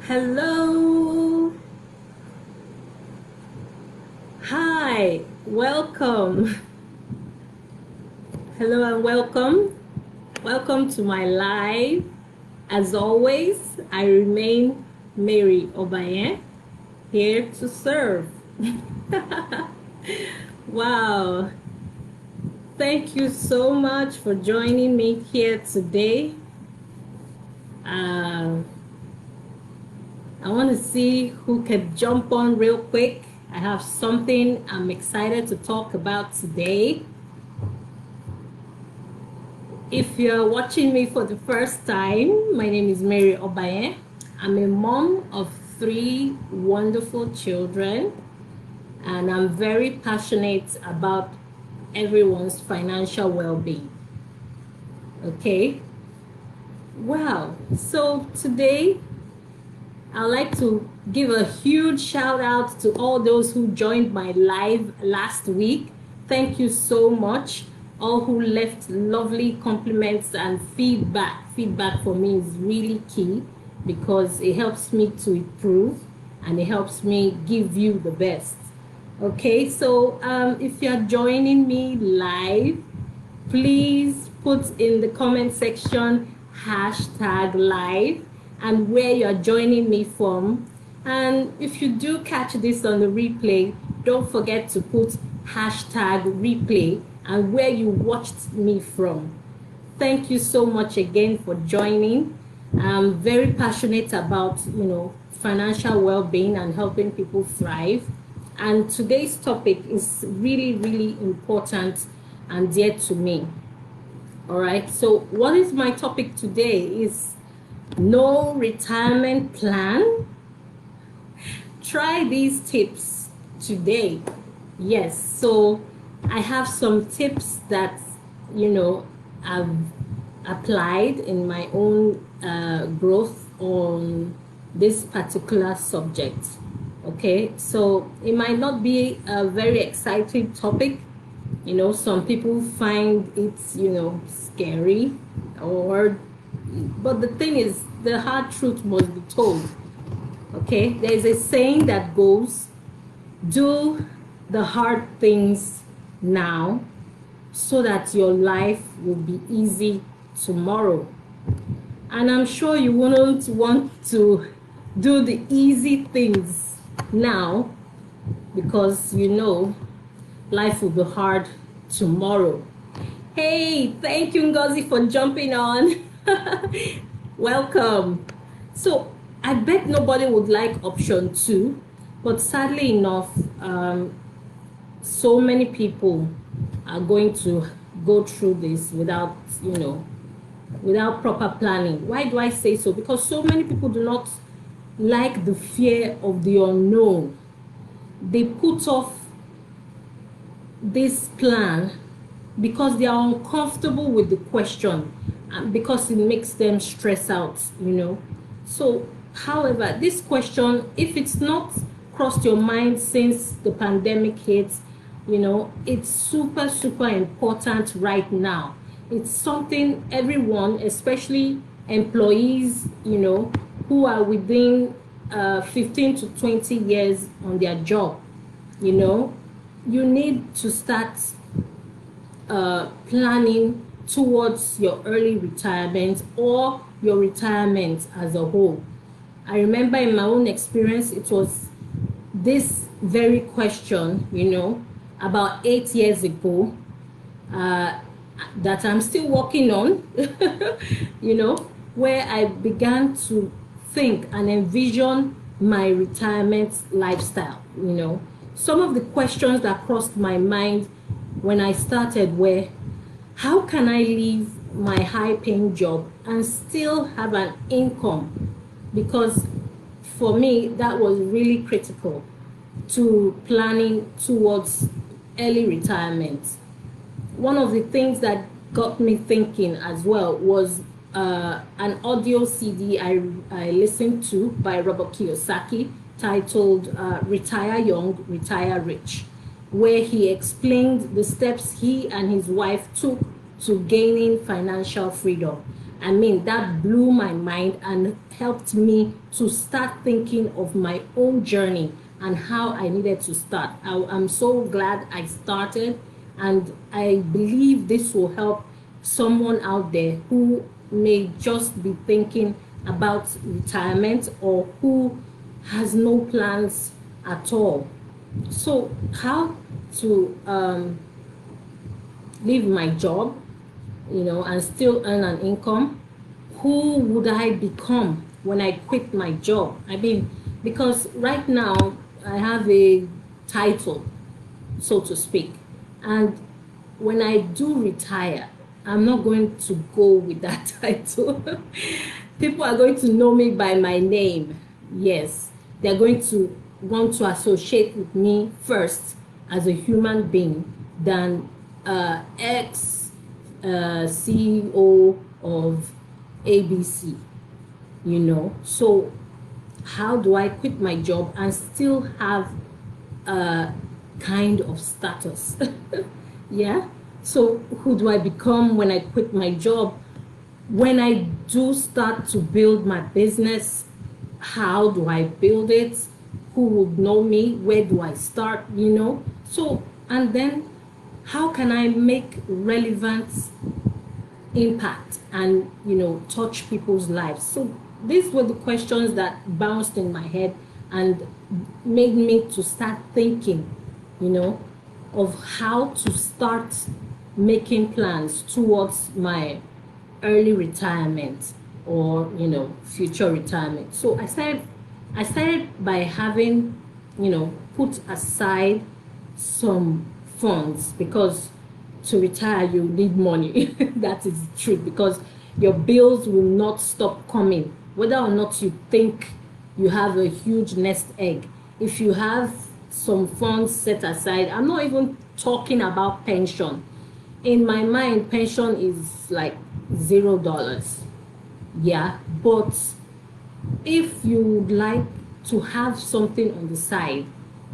Hello. Hi. Welcome. Hello and welcome. Welcome to my live. As always, I remain Mary Obaye, here to serve. Wow. Thank you so much for joining me here today. I want to see who can jump on real quick. I have something I'm excited to talk about today. If you're watching me for the first time, my name is Mary Obaye. I'm a mom of 3 wonderful children, and I'm very passionate about everyone's financial well-being. Okay? Wow. So today, I'd like to give a huge shout out to all those who joined my live last week. Thank you so much. All who left lovely compliments and feedback. Feedback for me is really key because it helps me to improve and it helps me give you the best. Okay, so if you're joining me live, please put in the comment section #live and where you're joining me from. And if you do catch this on the replay, don't forget to put #replay and where you watched me from. Thank you so much again for joining. I'm very passionate about, financial well-being and helping people thrive. And today's topic is really, really important and dear to me. All right. So what is my topic today is no retirement plan. Try these tips today. Yes, so I have some tips that I've applied in my own growth on this particular subject. Okay, so it might not be a very exciting topic. Some people find it scary, but the thing is, the hard truth must be told. Okay, there's a saying that goes, do the hard things now so that your life will be easy tomorrow. And I'm sure you wouldn't want to do the easy things now because life will be hard tomorrow. Hey, thank you, Ngozi, for jumping on. Welcome. So I bet nobody would like option 2, but sadly enough, so many people are going to go through this without proper planning. Why do I say so? Because so many people do not like the fear of the unknown. They put off this plan because they are uncomfortable with the question and because it makes them stress out, So, however, this question, if it's not crossed your mind since the pandemic hit, it's super, super important right now. It's something everyone, especially employees, who are within 15 to 20 years on their job, you need to start planning towards your early retirement or your retirement as a whole. I remember in my own experience, it was this very question, about 8 years ago, that I'm still working on, where I began to think and envision my retirement lifestyle, Some of the questions that crossed my mind when I started were, how can I leave my high-paying job and still have an income? Because for me, that was really critical to planning towards early retirement. One of the things that got me thinking as well was an audio CD I listened to by Robert Kiyosaki titled Retire Young, Retire Rich, where he explained the steps he and his wife took to gaining financial freedom. I mean, that blew my mind and helped me to start thinking of my own journey and how I needed to start. I'm so glad I started, and I believe this will help someone out there who may just be thinking about retirement or who has no plans at all. So, how to leave my job, and still earn an income? Who would I become when I quit my job? I mean, because right now I have a title, so to speak, and when I do retire, I'm not going to go with that title. People are going to know me by my name. Yes, they're going to want to associate with me first as a human being than ex CEO of ABC, So, how do I quit my job and still have a kind of status? Yeah. So, who do I become when I quit my job? When I do start to build my business, how do I build it? Who would know me? Where do I start? So, and then how can I make relevant impact and touch people's lives? So these were the questions that bounced in my head and made me to start thinking of how to start making plans towards my early retirement or future retirement. So I started by having put aside some funds, because to retire you need money. That is the truth, because your bills will not stop coming whether or not you think you have a huge nest egg. If you have some funds set aside, I'm not even talking about pension. In my mind, pension is like $0. Yeah, but if you would like to have something on the side,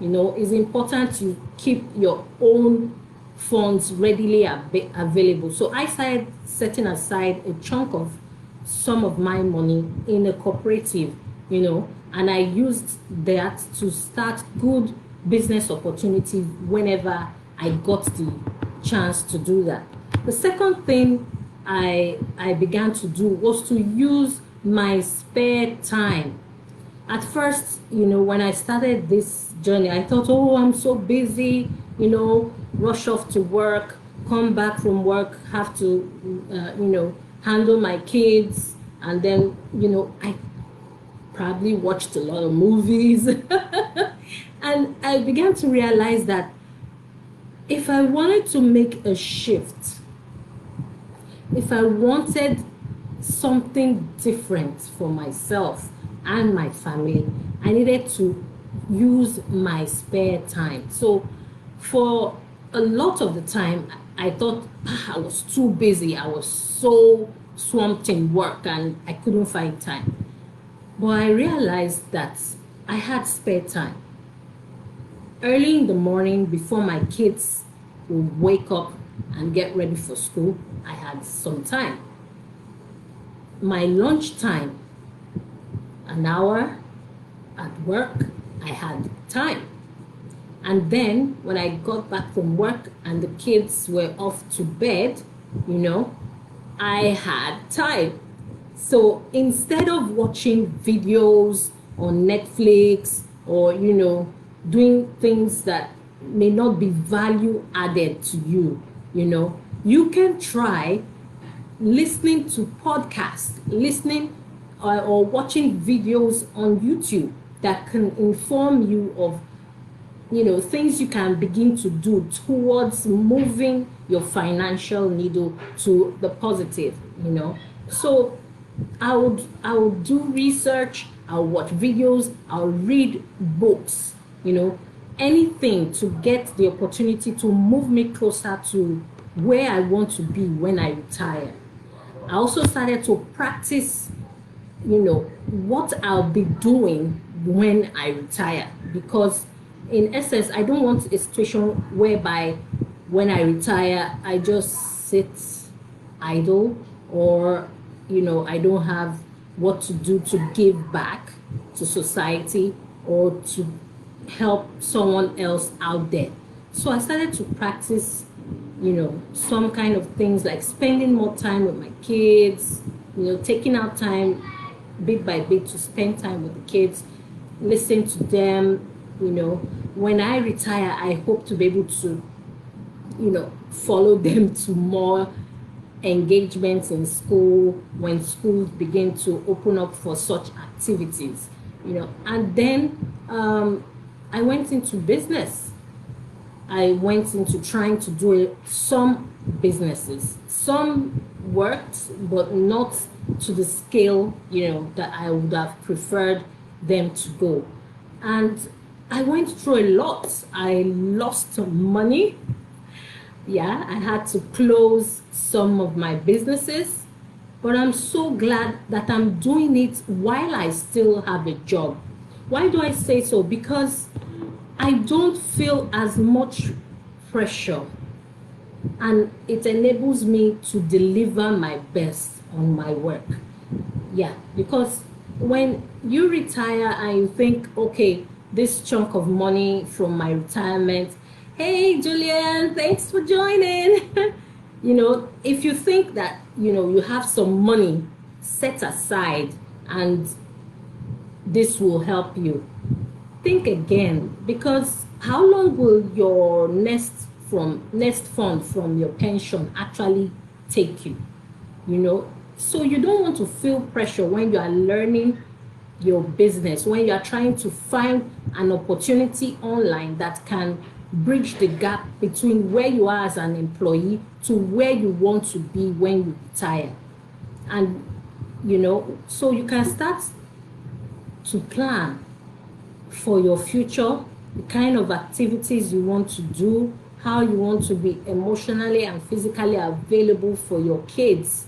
it's important to keep your own funds readily available. So I started setting aside a chunk of some of my money in a cooperative, and I used that to start good business opportunities whenever I got the chance to do that. The second thing I began to do was to use my spare time. At first, when I started this journey, I thought, oh, I'm so busy, rush off to work, come back from work, have to, handle my kids. And then, I probably watched a lot of movies. And I began to realize that if I wanted to make a shift, if I wanted something different for myself and my family, I needed to use my spare time. So for a lot of the time, I thought I was too busy. I was so swamped in work and I couldn't find time. But I realized that I had spare time. Early in the morning, before my kids would wake up and get ready for school, I had some time. My lunch time, an hour at work, I had time. And then when I got back from work and the kids were off to bed, I had time. So instead of watching videos on Netflix or, doing things that may not be value added to you, you can try listening to podcasts, listening or watching videos on YouTube that can inform you of things you can begin to do towards moving your financial needle to the positive. So I would do research, I'll watch videos, I'll read books, anything to get the opportunity to move me closer to where I want to be when I retire. I also started to practice, what I'll be doing when I retire, because in essence, I don't want a situation whereby when I retire, I just sit idle or, I don't have what to do to give back to society or to help someone else out there. So I started to practice, some kind of things like spending more time with my kids, taking out time bit by bit to spend time with the kids, listen to them. When I retire, I hope to be able to, follow them to more engagements in school when schools begin to open up for such activities, and then I went into business. I went into trying to do some businesses. Some worked, but not to the scale, that I would have preferred them to go. And I went through a lot. I lost money. Yeah, I had to close some of my businesses, but I'm so glad that I'm doing it while I still have a job. Why do I say so? Because I don't feel as much pressure, and it enables me to deliver my best on my work. Yeah, because when you retire and you think, okay, this chunk of money from my retirement, hey, Julian, thanks for joining. If you think that, you have some money set aside and this will help you, think again, because how long will your next fund from your pension actually take you? So you don't want to feel pressure when you are learning your business, when you are trying to find an opportunity online that can bridge the gap between where you are as an employee to where you want to be when you retire. And so you can start to plan for your future, the kind of activities you want to do, how you want to be emotionally and physically available for your kids.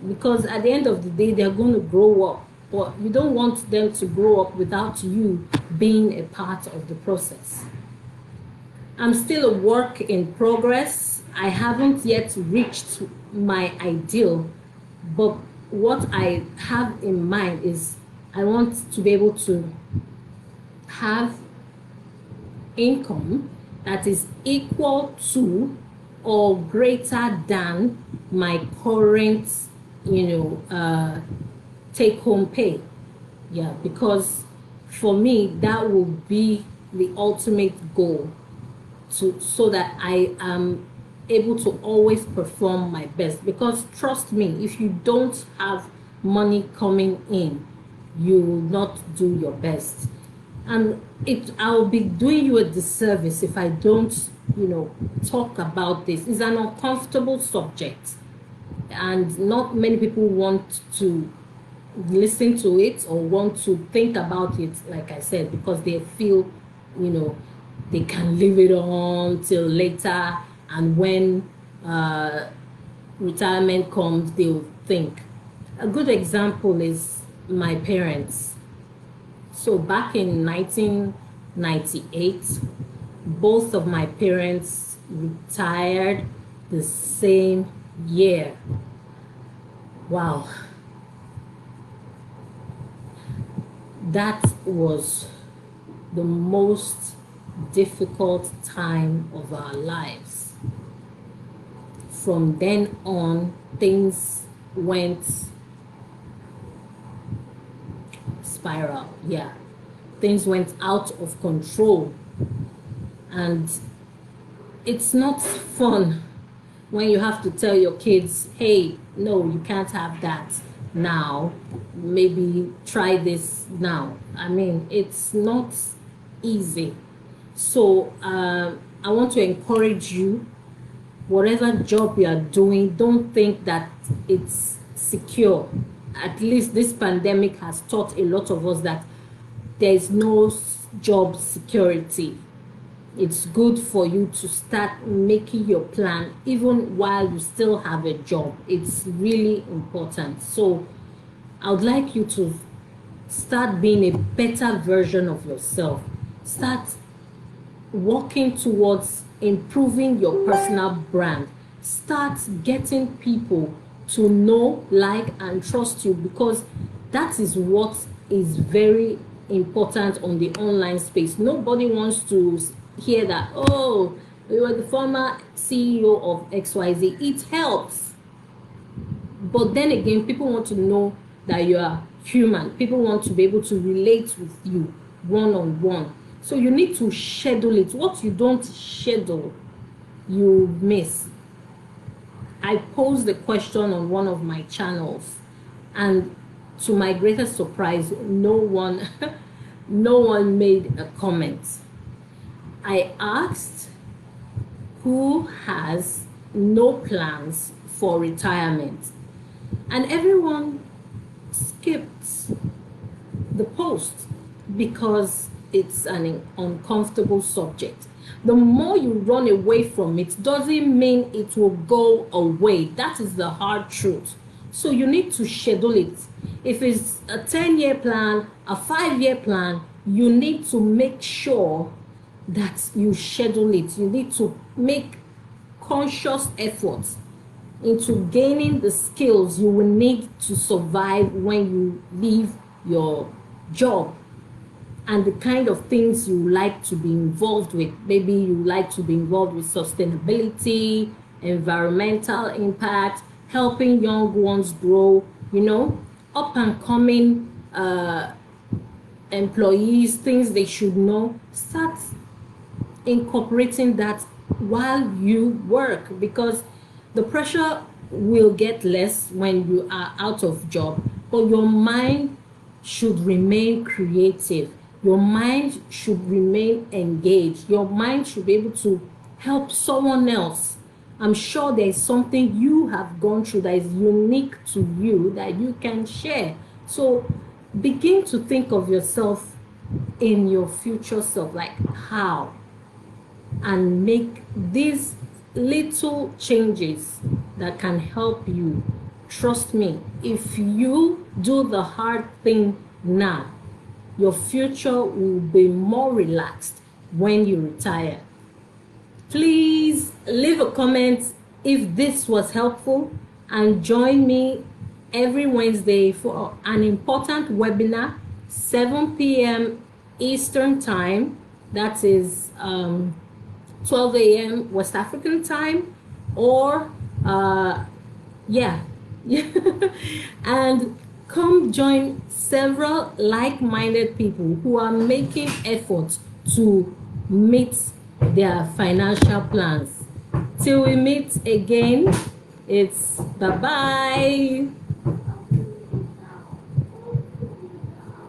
Because at the end of the day, they're going to grow up, but you don't want them to grow up without you being a part of the process. I'm still a work in progress. I haven't yet reached my ideal, but what I have in mind is I want to be able to have income that is equal to or greater than my current, take-home pay. Yeah, because for me, that will be the ultimate goal, so that I am able to always perform my best. Because trust me, if you don't have money coming in, you will not do your best. And I'll be doing you a disservice if I don't, talk about this. It's an uncomfortable subject, and not many people want to listen to it or want to think about it, like I said, because they feel, they can leave it on till later, and when retirement comes, they'll think. A good example is my parents. So back in 1998, both of my parents retired the same year. Wow. That was the most difficult time of our lives. From then on, things went spiral. Yeah, things went out of control, and it's not fun when you have to tell your kids, hey, no, you can't have that now, maybe try this now. I mean, it's not easy. So I want to encourage you, whatever job you are doing, don't think that it's secure. At least this pandemic has taught a lot of us that there is no job security. It's good for you to start making your plan even while you still have a job. It's really important. So I would like you to start being a better version of yourself. Start working towards improving your personal brand. Start getting people to know, like, and trust you, because that is what is very important on the online space. Nobody wants to hear that, oh, you were the former CEO of XYZ. It helps. But then again, people want to know that you are human. People want to be able to relate with you one-on-one. So you need to schedule it. What you don't schedule, you miss. I posed the question on one of my channels, and to my greatest surprise, no one made a comment. I asked who has no plans for retirement, and everyone skipped the post because it's an uncomfortable subject. The more you run away from it doesn't mean it will go away. That is the hard truth. So you need to schedule it. If it's a 10-year plan, a 5-year plan, you need to make sure that you schedule it. You need to make conscious efforts into gaining the skills you will need to survive when you leave your job, and the kind of things you like to be involved with. Maybe you like to be involved with sustainability, environmental impact, helping young ones grow, up and coming employees, things they should know. Start incorporating that while you work, because the pressure will get less when you are out of job, but your mind should remain creative. Your mind should remain engaged. Your mind should be able to help someone else. I'm sure there's something you have gone through that is unique to you that you can share. So begin to think of yourself in your future self, like how, and make these little changes that can help you. Trust me, if you do the hard thing now, your future will be more relaxed when you retire. Please leave a comment if this was helpful, and join me every Wednesday for an important webinar, 7 p.m. Eastern Time. That is 12 a.m. West African time, or and come join several like-minded people who are making efforts to meet their financial plans. Till we meet again, it's bye-bye.